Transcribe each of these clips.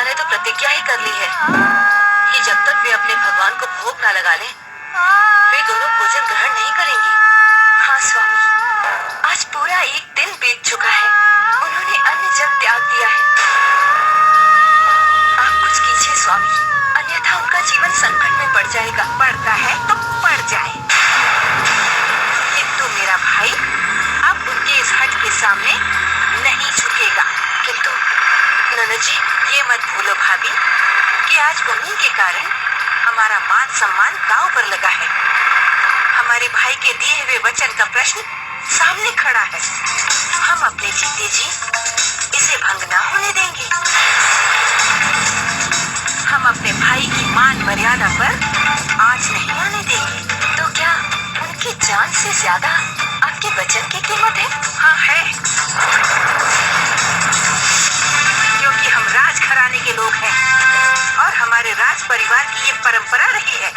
ने तो प्रतिज्ञा ही कर ली है कि जब तक वे अपने भगवान को भोग न लगा लें, वे दोनों भोजन ग्रहण नहीं करेंगी। हाँ स्वामी, आज पूरा एक दिन बीत चुका है। उन्होंने अन्न जल त्याग दिया है। आप कुछ कीजिए स्वामी, अन्यथा उनका जीवन संकट में पड़ जाएगा। पड़ता है तो पड़ जाए, किंतु मेरा भाई अब उनके इस हट के सामने नहीं झुकेगा। किंतु ननद जी, ये मत भूलो भाभी कि आज उन्हीं के कारण हमारा मान सम्मान दांव पर लगा है। हमारे भाई के दिए हुए वचन का प्रश्न सामने खड़ा है। हम अपने जीते जी इसे भंग ना होने देंगे। हम अपने भाई की मान मर्यादा पर आंच नहीं आने देंगे। तो क्या उनकी जान से ज्यादा आपके वचन की कीमत है? हाँ है, क्योंकि हम राजघराने के लोग हैं और हमारे राज परिवार की ये परंपरा रही है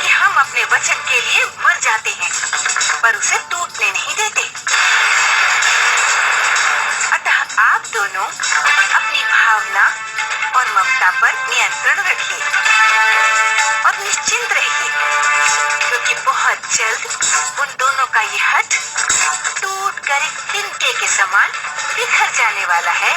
कि हम अपने वचन के लिए मर जाते हैं पर उसे टूटने नहीं देते। अतः आप दोनों अपनी भावना और ममता पर नियंत्रण रखिए और निश्चिंत रहिए, क्योंकि बहुत जल्द उन दोनों का ये हट टूट कर एक तिनके के समान बिखर जाने वाला है।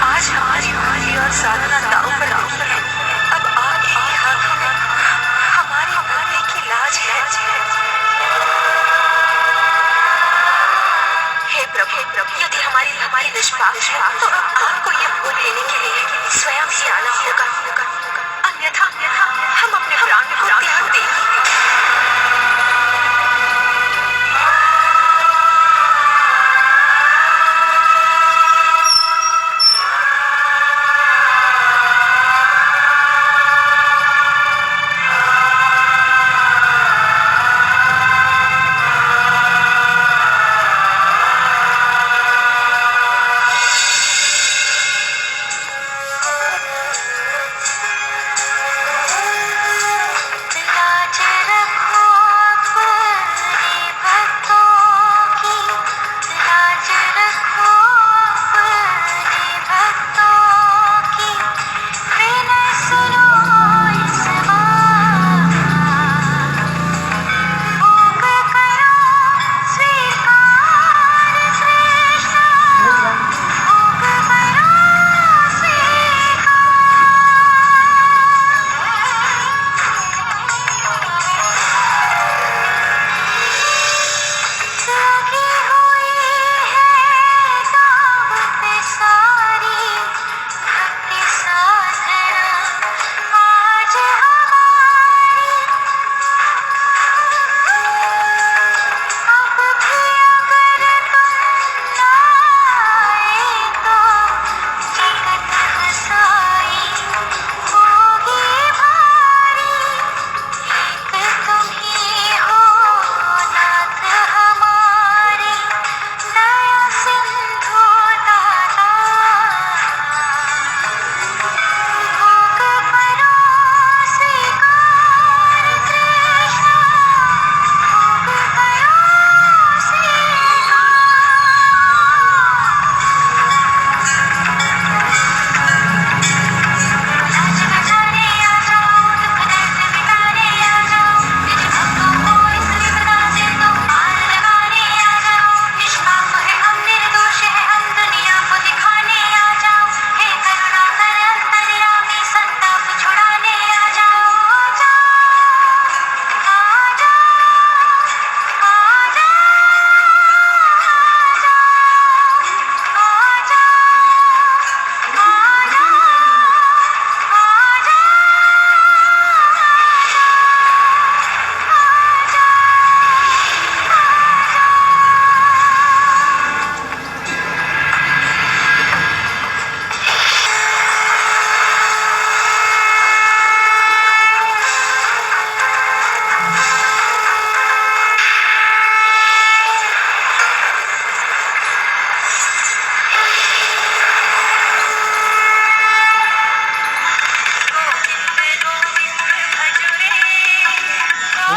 आज हमारी भारी और साधना दांव पर लगी है। अब आगे ही हाथों में हमारे भाने की लाज है। हे प्रभु, यदि हमारी निष्पाप है तो आपको ये भोग लेने के लिए स्वयं ही आना होगा, अन्यथा हम अपने प्राण को त्याग देंगे।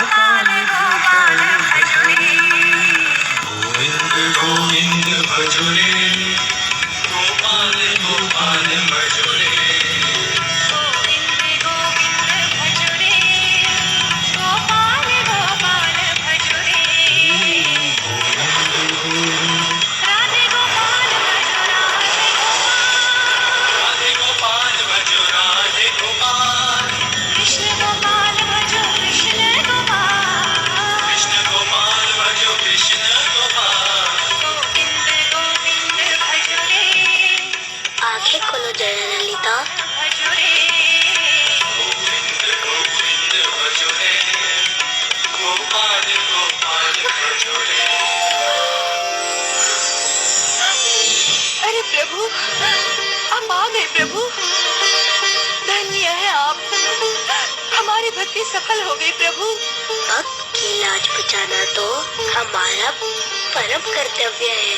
गोपाल गोपाल भजो रे। गोविंद गोविंद भजो रे, गोपाल गोपाल भजो रे। गोविंद गोविंद भजो रे, गोपाल गोपाल भजो रे। राधे गोपाल भजो राधे गोपाल भजो राधे गोपाल, कृष्ण गोपाल भजो कृष्ण गोपाल, कृष्ण गोपाल भजो कृष्ण गोपाल। गोविंद गोविंद भजो रे, आंखें खोलो जया ललिता। भजो रे। गोविंद गोविंद भजो रे, गोपाल गोपाल भजो रे। अरे प्रभु, आप आ गए प्रभु। धन्य है आप, हमारी भक्ति सफल हो गई प्रभु। भक्त की लाज बचाना तो हमारा परम कर्तव्य है।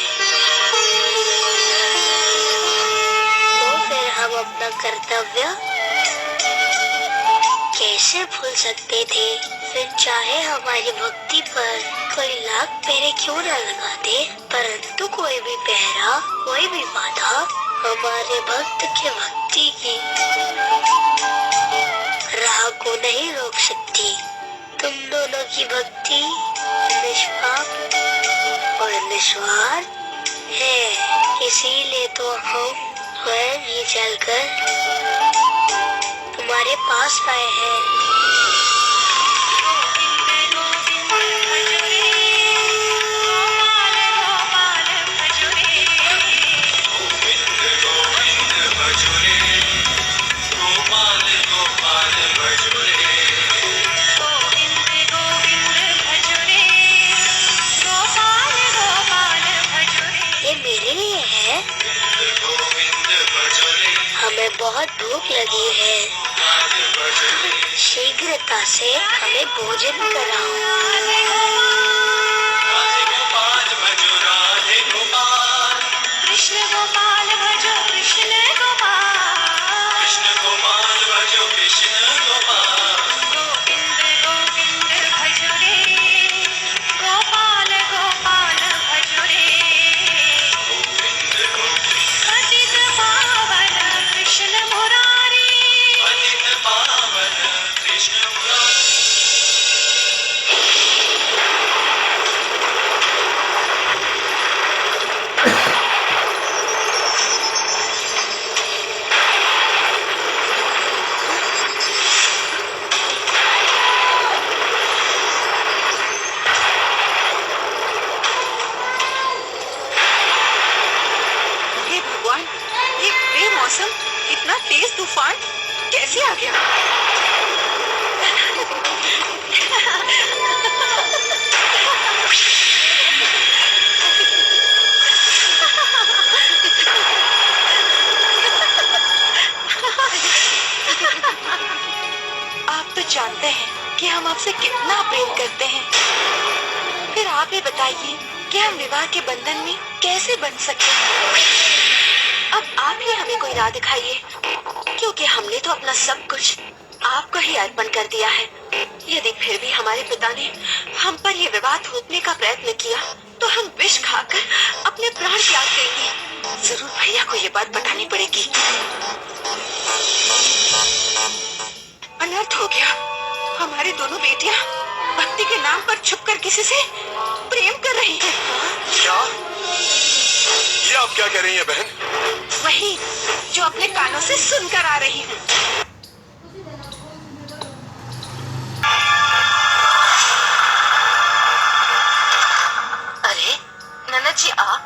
तो फिर हम अपना कर्तव्य कैसे भूल सकते थे? फिर चाहे हमारी भक्ति पर कोई लाख पहरे क्यों न लगा दे, परंतु कोई भी पहरा, कोई भी बाधा हमारे भक्त के भक्ति की राह को नहीं रोक सकती। तुम दोनों की भक्ति निष्पाप और निस्वार्थ है, इसीलिए तो हम स्वयं ही चलकर तुम्हारे पास आए हैं। गोविंद गोविंद भजो रे, गोपाल गोपाल भजो रे। ये मेरे लिए है। गोविंद भजो रे, हमें बहुत भूख लगी है, गोपाल भजो रे। शीघ्रता से हमें भोजन कराओ। राधे गोपाल भजो राधे गोपाल, कृष्ण गोपाल भजो कृष्ण गोपाल, कृष्ण गोपाल भजो कृष्ण गोपाल। गोविंद गोविंद भजो रे, गोपाल गोपाल भजो रे। गोविंद गोविंद पतित पावन कृष्ण मुरारी, पतित पावन कृष्ण मुरारी। हे भगवान, ये बेमौसम इतना तेज तूफान कैसे आ गया? आप तो जानते हैं कि हम आपसे कितना प्रेम करते हैं, फिर आप ही बताइए कि हम विवाह के बंधन में कैसे बंध सकते हैं। अब आप ही हमें कोई राह दिखाइए, क्योंकि हमने तो अपना सब कुछ आपको ही अर्पण कर दिया है। यदि फिर भी हमारे पिता ने हम पर यह विवाह थोपने का प्रयत्न किया, तो हम विष खाकर अपने प्राण त्याग देंगे। जरूर भैया को ये बात बतानी पड़ेगी। अनर्थ हो गया, हमारी दोनों बेटियां भक्ति के नाम पर छुपकर किसी से प्रेम कर रही हैं। क्या? ये आप क्या कह रही हैं बहन? वही जो अपने कानों से सुनकर आ रही हूँ। अरे ननद जी, आप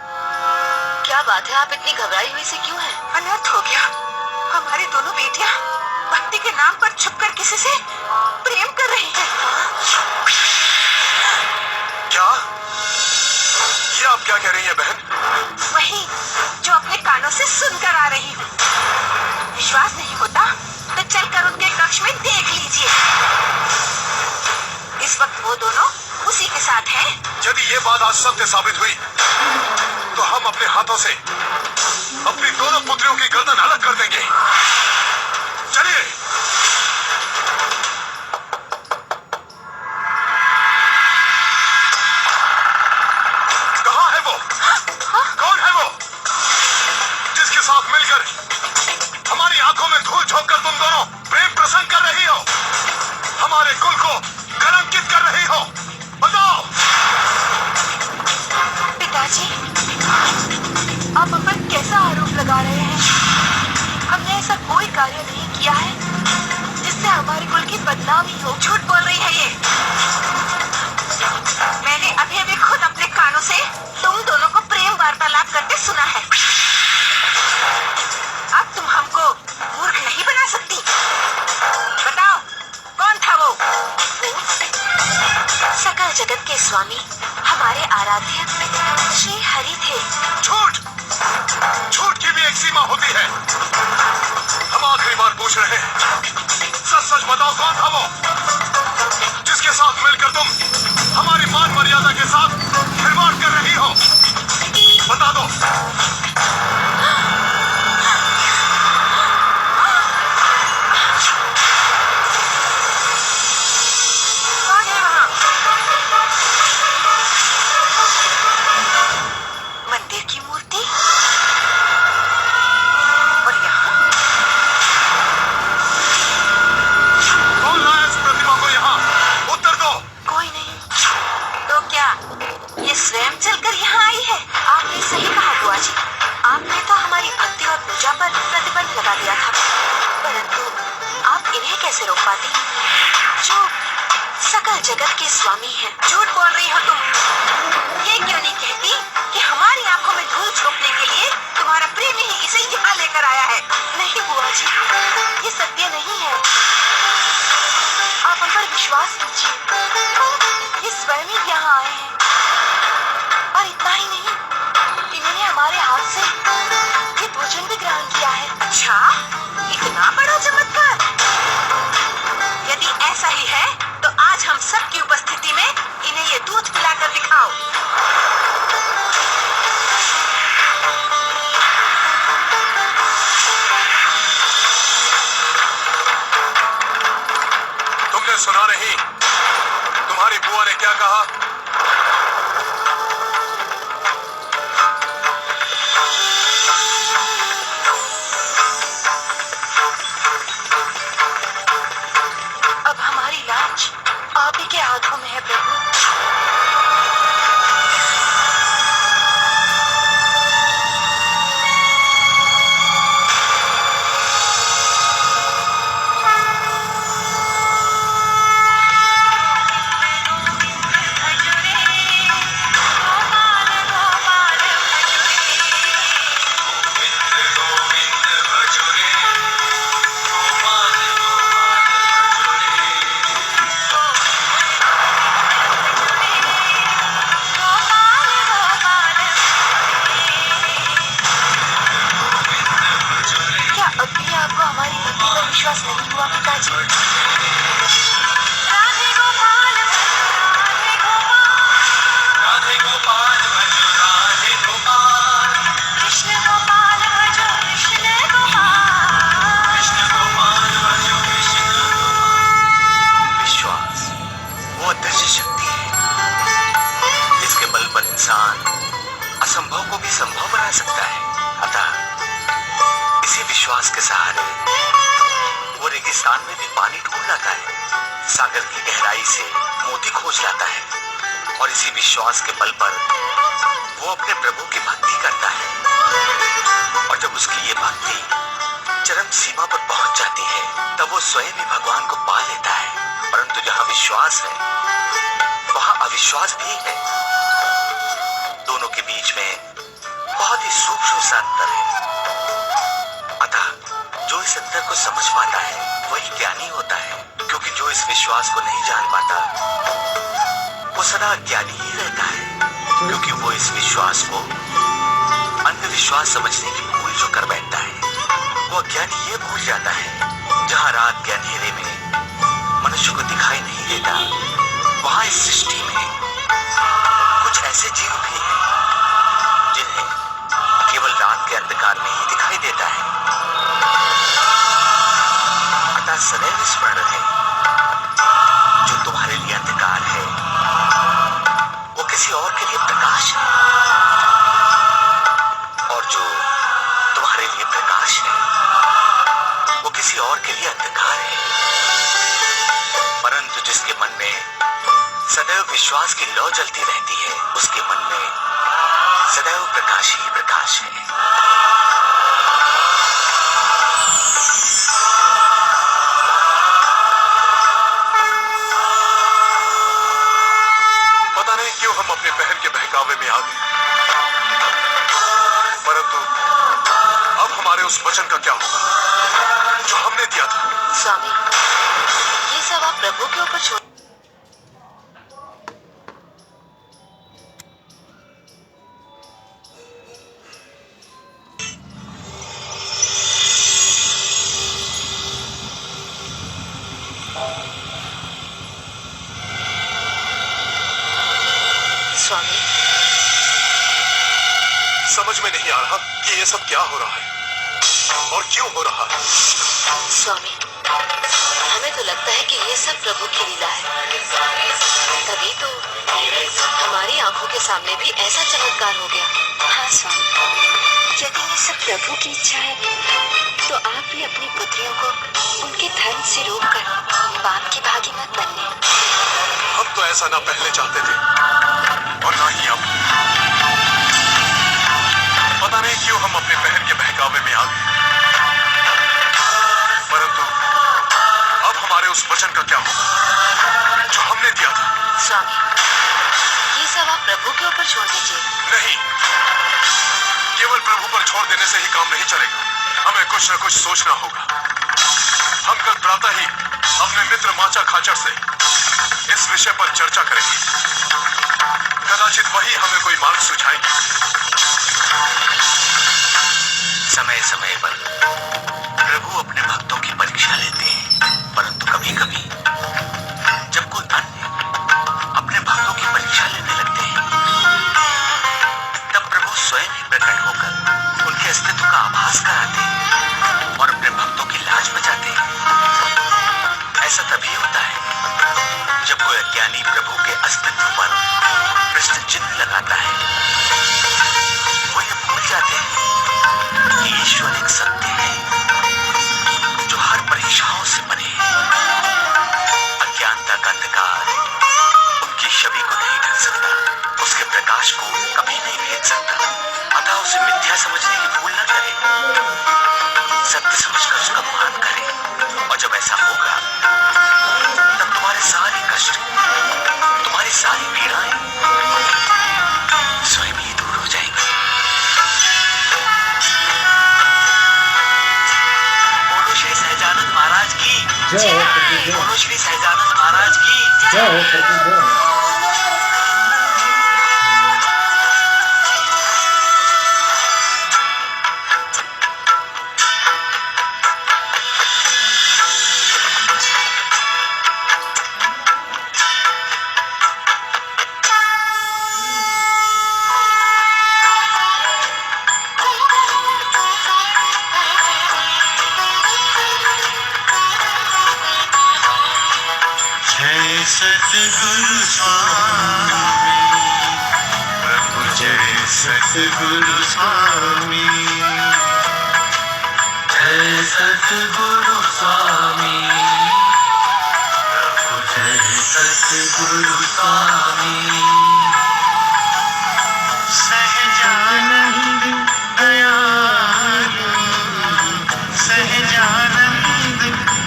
क्या बात है? आप इतनी घबराई हुई से क्यों हैं? अनर्थ हो गया, हमारी दोनों बेटियां भक्ति के नाम पर छुपकर किसी से प्रेम कर रही हैं। क्या? ये आप क्या कह रही हैं बहन? वही जो अपने कानों से सुनकर आ रही हूँ। विश्वास नहीं होता तो चलकर उनके कक्ष में देख लीजिए। इस वक्त वो दोनों उसी के साथ हैं। यदि ये बात आज सत्य साबित हुई, तो हम अपने हाथों से अपनी दोनों पुत्रियों की गर्दन अलग कर देंगे। चलिए। हमारे कुल को कलंकित कर रही हो? बताओ। पिताजी, आप हम पर कैसा आरोप लगा रहे हैं? हमने ऐसा कोई कार्य नहीं किया है जिससे हमारे कुल की बदनामी हो। झूठ बोल रही है ये। मैंने अभी अभी खुद अपने कानों से तुम दोनों को प्रेम वार्तालाप करते सुना है। अब तुम हमको मूर्ख नहीं बना सकती। बताओ, कौन था वो? सकल जगत के स्वामी हमारे आराध्य श्री हरि थे। झूठ! झूठ की भी एक सीमा होती है। हम आखिरी बार पूछ रहे हैं, सच सच बताओ, कौन था वो जिसके साथ मिलकर तुम हमारी मान मर्यादा के साथ खिलवाड़ कर रही हो? बता दो। कौन है वहाँ? मंदिर की मूर्ति और यहाँ कौन लाया इस प्रतिमा को यहाँ? उत्तर दो। कोई नहीं। तो क्या ये स्वयं चलकर यहाँ आई है? आपने सही कहा बुआ जी। आपने तो हमारी भक्ति और पूजा पर प्रतिबंध लगा दिया था, परंतु आप इन्हें कैसे रोक पाती जो सकल जगत के स्वामी हैं? झूठ बोल रही हो तुम। ये क्यों नहीं कहती कि हमारी आंखों में धूल झोंकने के लिए तुम्हारा प्रेमी ही इसे यहाँ लेकर आया है? नहीं बुआ जी, ये सत्य नहीं है। आप हम पर विश्वास कीजिए। ये स्वयं ही यहाँ आए हैं, और इतना ही नहीं, इन्होंने हमारे हाथ से ये भोजन भी ग्रहण किया है। अच्छा, इतना बड़ा चमत्कार! यदि ऐसा ही है तो आज हम सब की उपस्थिति में इन्हें ये दूध पिलाकर दिखाओ। तुमने सुना नहीं? तुम्हारी बुआ ने क्या कहा? अब हमारी लाज आप ही के हाथों में है प्रभु। क्या अब भी आपको हमारी भक्ति पर विश्वास नहीं हुआ पिताजी? राधे गोपाल राधे गोपाल, राधे गोपाल भजो राधे गोपाल, कृष्ण गोपाल भजो कृष्ण गोपाल। कृष्ण गोपाल भजो कृष्ण गोपाल। विश्वास वो अदृश्य शक्ति है जिसके बल पर इंसान असंभव को भी संभव बना सकता है। अतः इसी विश्वास के सहारे वो रेगिस्तान में भी पानी ढूंढ लाता है, सागर की गहराई से मोती खोज लाता है, और इसी विश्वास के बल पर वो अपने प्रभु की भक्ति करता है। और जब उसकी ये भक्ति चरम सीमा पर पहुंच जाती है, तब वो स्वयं ही भगवान को पा लेता है। परंतु जहां विश्वास है वहां अविश्वास भी है। दोनों के बीच में बहुत ही सूक्ष्म सा अंतर है। अतः जो इस अंतर को समझ पाता है वही ज्ञानी होता है, क्योंकि जो इस विश्वास को नहीं जान पाता वो सदा ज्ञानी ही रहता है, क्योंकि वो इस विश्वास को अंधविश्वास समझने की भूल जो कर बैठता है। वो अज्ञानी ये भूल जाता है जहां रात के अंधेरे में मनुष्य को दिखाई नहीं देता, वहां इस सृष्टि में कुछ ऐसे जीव भी हैं जिन्हें केवल रात के अंधकार में ही दिखाई देता है। अतः सदैव स्मरण है, जो तुम्हारे लिए अंधकार है वो किसी और के लिए प्रकाश है, और जो तुम्हारे लिए प्रकाश है वो किसी और के लिए अंधकार है। परंतु में सदैव विश्वास की लौ जलती रहती है, उसके मन में सदैव प्रकाश ही प्रकाश है। पता नहीं क्यों हम अपने बहन के बहकावे में आ गए, परंतु अब हमारे उस वचन का क्या होगा जो हमने दिया था? स्वामी, ये सब आप प्रभु के ऊपर छोड़। स्वामी, समझ में नहीं आ रहा कि ये सब क्या हो रहा है और क्यों हो रहा है। स्वामी, हमें तो लगता है कि ये सब प्रभु की लीला है, तभी तो हमारी आंखों के सामने भी ऐसा चमत्कार हो गया। हाँ स्वामी, यदि ये सब प्रभु की इच्छा है तो आप भी अपनी पुत्रियों को उनके धर्म से रोककर पाप की भागी मत बनने। हम तो ऐसा ना पहले चाहते थे और ना ही अब। पता नहीं क्यों हम अपने बहन के बहकावे में आ गए, परंतु अब हमारे उस वचन का क्या होगा जो हमने दिया था? स्वामी, ये सब आप प्रभु के ऊपर छोड़ दीजिए। नहीं, केवल प्रभु पर छोड़ देने से ही काम नहीं चलेगा, हमें कुछ न कुछ सोचना होगा। हम कल प्रातः ही अपने मित्र माचा खाचर से इस विषय पर चर्चा करेंगे, कदाचित वही हमें कोई मार्ग सुझाएंगे। समय समय पर प्रभु अपने भक्तों की परीक्षा लेते हैं, परंतु कभी कभी जब कोई अन्य अपने भक्तों की परीक्षा लेने लगते हैं, तब प्रभु स्वयं ही प्रकट होकर उनके अस्तित्व का आभास कराते हैं और अपने भक्तों की लाज बचाते हैं। ऐसा तभी होता है जब कोई अज्ञानी प्रभु के अस्तित्व पर प्रश्न चिन्ह लगाता है। वो ये भूल जाते हैं कि ईश्वर एक सत्य है जो हर परीक्षाओं से परे है। अज्ञानता का अंधकार उनकी छवि को नहीं ढक सकता, उसके प्रकाश को कभी नहीं भेज सकता, अतः उसे मिथ्या समझने की भूल न करे, सत्य समझकर उसका मान करे। और जब ऐसा होगा तब तुम्हारे सारे कष्ट, तुम्हारी सारी पीड़ाएं स्वयं ही दूर हो जाएंगी। बोलो श्री सहजानंद महाराज की जय। बोलो श्री सहजानंद महाराज की जय। सतगुरु स्वामी, प्रभु जय सतगुरु स्वामी, जय सतगुरु स्वामी, प्रभु जय सतगुरु स्वामी। सहजानंद दयालु, सहजानंद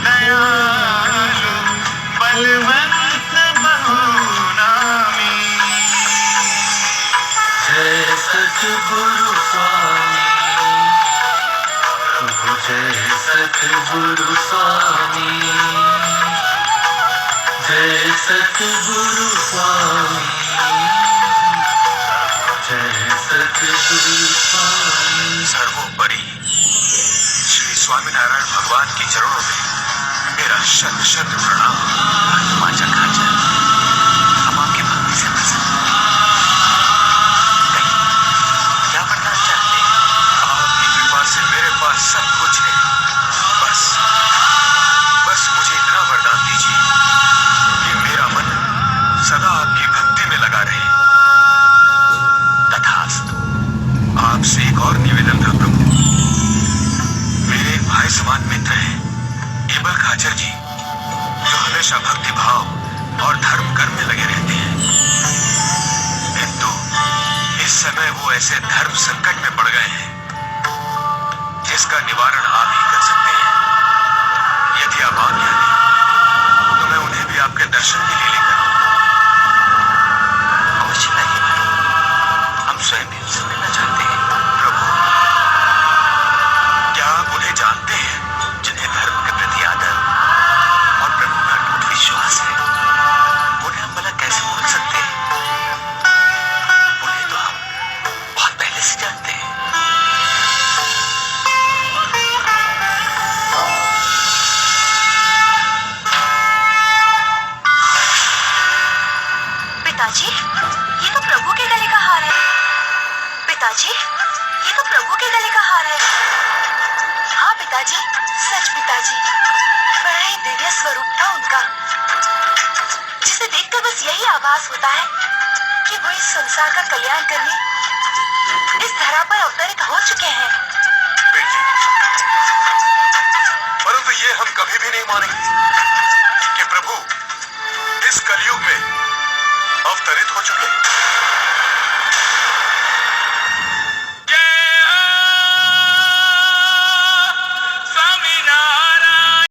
दयालु, बलवंत सतगुरु स्वामी, प्रभु जय सतगुरु स्वामी, जय सतगुरु स्वामी, जय सतगुरु स्वामी। सर्वोपरि श्री स्वामीनारायण भगवान के चरणों में मेरा शत शत प्रणाम। माचा खाचर, हम आपकी भक्ति से प्रसन्न हैं। से मेरे पास सब कुछ है, बस मुझे इतना वरदान दीजिए कि मेरा मन सदा आपकी भक्ति में लगा रहे। तथास्तु। आपसे एक और निवेदन था प्रभु। मेरे एक भाई समान मित्र हैं एबल खाचर जी, जो हमेशा भक्ति भाव और धर्म ऐसे धर्म संकट में पड़ गए हैं जिसका निवारण आप ही कर सकते हैं। यदि आप आज्ञा दें तो मैं उन्हें भी आपके दर्शन के लिए लेकर आऊं। अवश्य लाइए भाई, हम स्वयं भी उनसे मिलना चाहते हैं। प्रभु, क्या आप उन्हें जानते हैं जिन्हें धर्म के प्रति आदर और प्रभु में अटूट विश्वास है? उन्हें हम भला कैसे भूल सकते हैं? उन्हें तो हम बहुत पहले से जानते हैं। पिताजी, ये तो प्रभु के गले का हार है। पिताजी, ये तो प्रभु के गले का हार है। हाँ पिताजी, सच पिताजी, बड़ा ही दिव्य स्वरूप था उनका, जिसे देखकर बस यही आभास होता है कि वो इस संसार का कल्याण करने इस धरा पर अवतरित हो चुके हैं। बेटी, परंतु ये हम कभी भी नहीं मानेंगे कि प्रभु इस कलयुग में अवतरित हो चुके हैं।